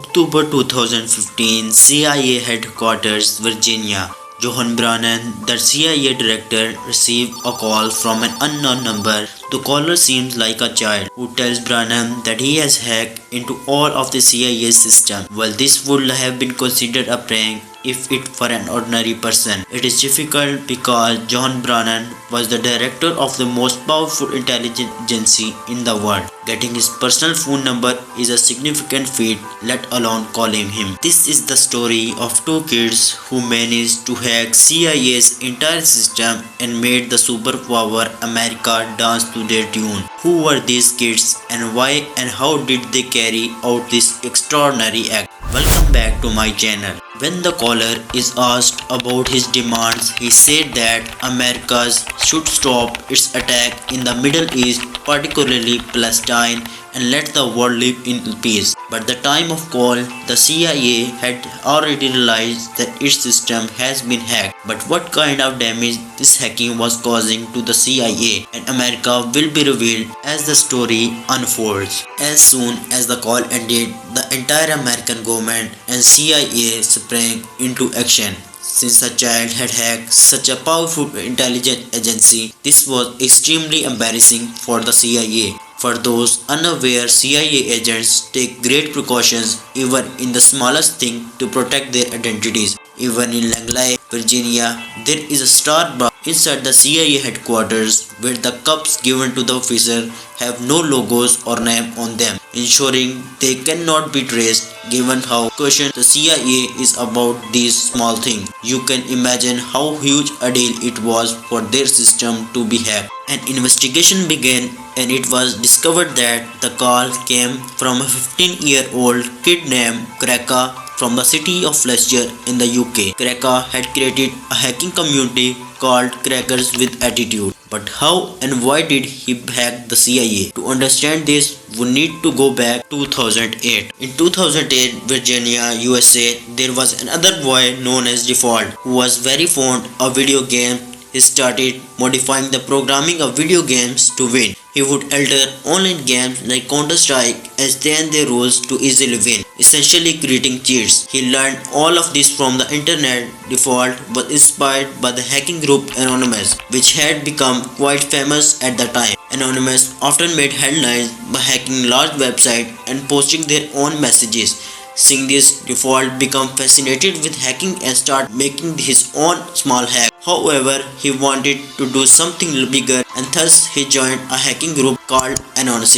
October 2015, CIA headquarters, Virginia. Johan Brannan, the CIA director, received a call from an unknown number. The caller seems like a child who tells Brannan that he has hacked into all of the CIA system. While this would have been considered a prank if it were an ordinary person, it is difficult because John Brannan was the director of the most powerful intelligence agency in the world. Getting his personal phone number is a significant feat, let alone calling him. This is the story of two kids who managed to hack CIA's entire system and made the superpower America dance to their tune. Who were these kids and why and how did they carry out this extraordinary act? Welcome back to my channel. When the caller is asked about his demands, he said that America should stop its attack in the Middle East, particularly Palestine, and let the world live in peace. But the time of call, the CIA had already realized that its system has been hacked. But what kind of damage this hacking was causing to the CIA and America will be revealed as the story unfolds. As soon as the call ended, the entire American government and CIA sprang into action. Since a child had hacked such a powerful intelligence agency, this was extremely embarrassing for the CIA. For those unaware, CIA agents take great precautions even in the smallest thing to protect their identities. Even in Langley, Virginia, there is a star bar inside the CIA headquarters where the cups given to the officer have no logos or name on them, ensuring they cannot be traced. Given how cautious the CIA is about these small things, you can imagine how huge a deal it was for their system to be hacked. An investigation began and it was discovered that the call came from a 15-year-old kid named Kraka from the city of Leicester in the UK. Kraka had created a hacking community called Crackers with Attitude. But how and why did he hack the CIA? To understand this, we need to go back to 2008. In 2008, Virginia, USA, there was another boy known as Default who was very fond of video games. He started modifying the programming of video games to win. He would alter online games like Counter-Strike and change their rules to easily win, essentially creating cheats. He learned all of this from the internet. Default was inspired by the hacking group Anonymous, which had become quite famous at the time. Anonymous often made headlines by hacking large websites and posting their own messages. Seeing this, Default became fascinated with hacking and started making his own small hack. However, he wanted to do something bigger and thus he joined a hacking group called Anonymous,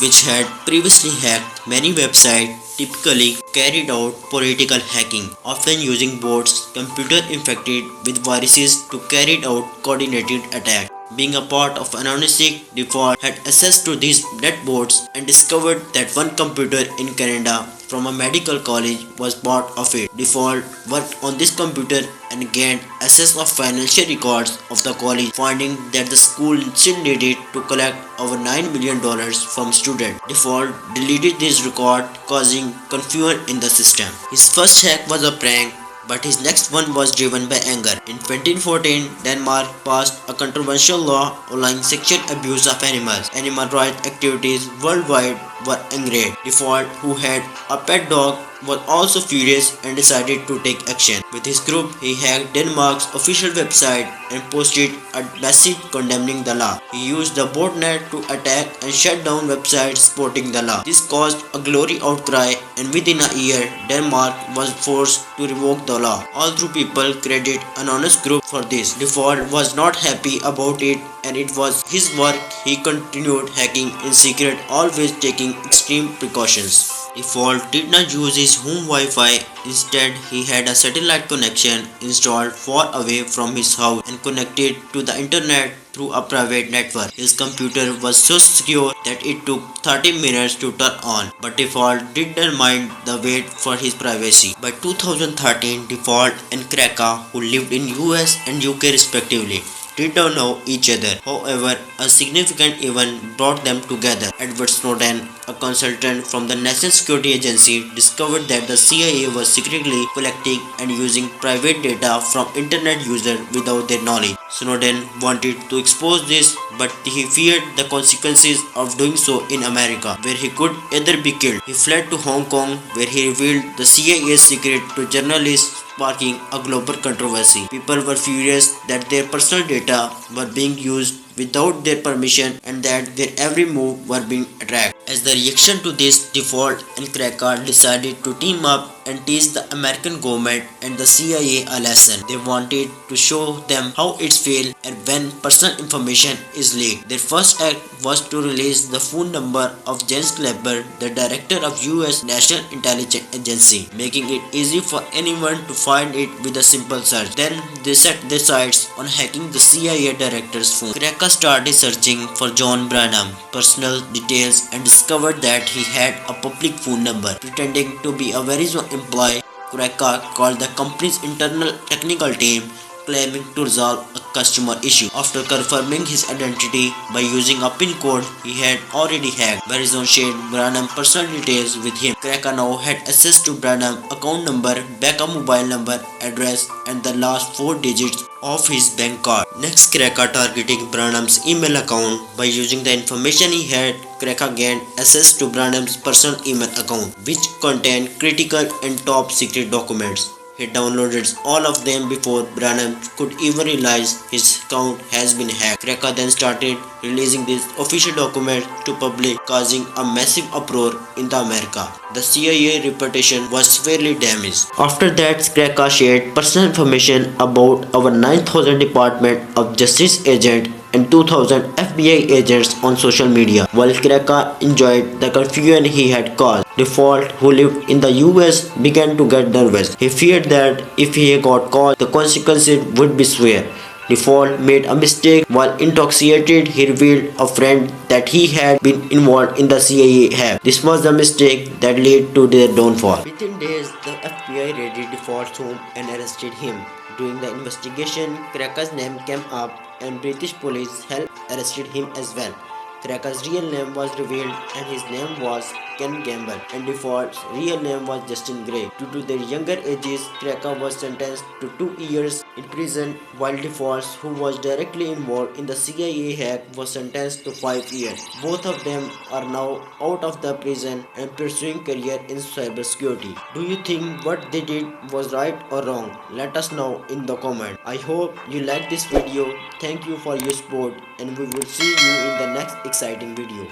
which had previously hacked many websites, typically carried out political hacking, often using bots computer infected with viruses to carry out coordinated attacks. Being a part of Anonymous, Default had access to these netbots and discovered that one computer in Canada from a medical college was part of it. Default worked on this computer and gained access of financial records of the college, finding that the school still needed to collect over $9 million from students. Default deleted this record, causing confusion in the system. His first hack was a prank, but his next one was driven by anger. In 2014, Denmark passed a controversial law allowing sexual abuse of animals. Animal rights activities worldwide were angry. Default, who had a pet dog, was also furious and decided to take action. With his group, he hacked Denmark's official website and posted a message condemning the law. He used the botnet to attack and shut down websites supporting the law. This caused a glory outcry, and within a year, Denmark was forced to revoke the law. All three people credit Anonymous Group for this. Default was not happy about it, and it was his work. He continued hacking in secret, always taking extreme precautions. Default did not use his home Wi-Fi. Instead, he had a satellite connection installed far away from his house and connected to the internet through a private network. His computer was so secure that it took 30 minutes to turn on, but Default did not mind the wait for his privacy. By 2013, Default and Kraka, who lived in US and UK respectively, did not know each other. However, a significant event brought them together. Edward Snowden, a consultant from the National Security Agency, discovered that the CIA was secretly collecting and using private data from internet users without their knowledge. Snowden wanted to expose this, but he feared the consequences of doing so in America, where he could either be killed. He fled to Hong Kong, where he revealed the CIA's secret to journalists, sparking a global controversy. People were furious that their personal data were being used without their permission and that their every move were being tracked. As the reaction to this, Default and Kraker decided to team up and teach the American government and the CIA a lesson. They wanted to show them how it's failed and when personal information is leaked. Their first act was to release the phone number of James Clapper, the director of US National Intelligence Agency, making it easy for anyone to find it with a simple search. Then they set their sights on hacking the CIA director's phone. Kraker started searching for John Branham personal details and discovered that he had a public phone number. Pretending to be a Verizon employee, Kraker called the company's internal technical team, claiming to resolve a customer issue. After confirming his identity by using a PIN code he had already hacked, Verizon shared Branham's personal details with him. Kraker now had access to Branham's account number, backup mobile number, address, and the last 4 digits of his bank card. Next, Kraker targeting Branham's email account. By using the information he had, Kraker gained access to Branham's personal email account, which contained critical and top secret documents. He downloaded all of them before Branham could even realize his account has been hacked. Kraker then started releasing these official documents to public, causing a massive uproar in the America. The CIA reputation was severely damaged. After that, Kraker shared personal information about our 9,000 Department of Justice agent and 2,000 FBI agents on social media. While Kraker enjoyed the confusion he had caused, Default, who lived in the US, began to get nervous. He feared that if he got caught, the consequences would be severe. Default made a mistake. While intoxicated, he revealed a friend that he had been involved in the CIA hack. This was the mistake that led to their downfall. Within days, the FBI raided Default's home and arrested him. During the investigation, Kraker's name came up and British police helped arrested him as well. Kraker's real name was revealed and his name was Ken Gamble, and Default's real name was Justin Gray. Due to their younger ages, Kraker was sentenced to 2 years in prison, while Default, who was directly involved in the CIA hack, was sentenced to 5 years. Both of them are now out of the prison and pursuing career in cybersecurity. Do you think what they did was right or wrong? Let us know in the comment. I hope you like this video. Thank you for your support and we will see you in the next exciting video.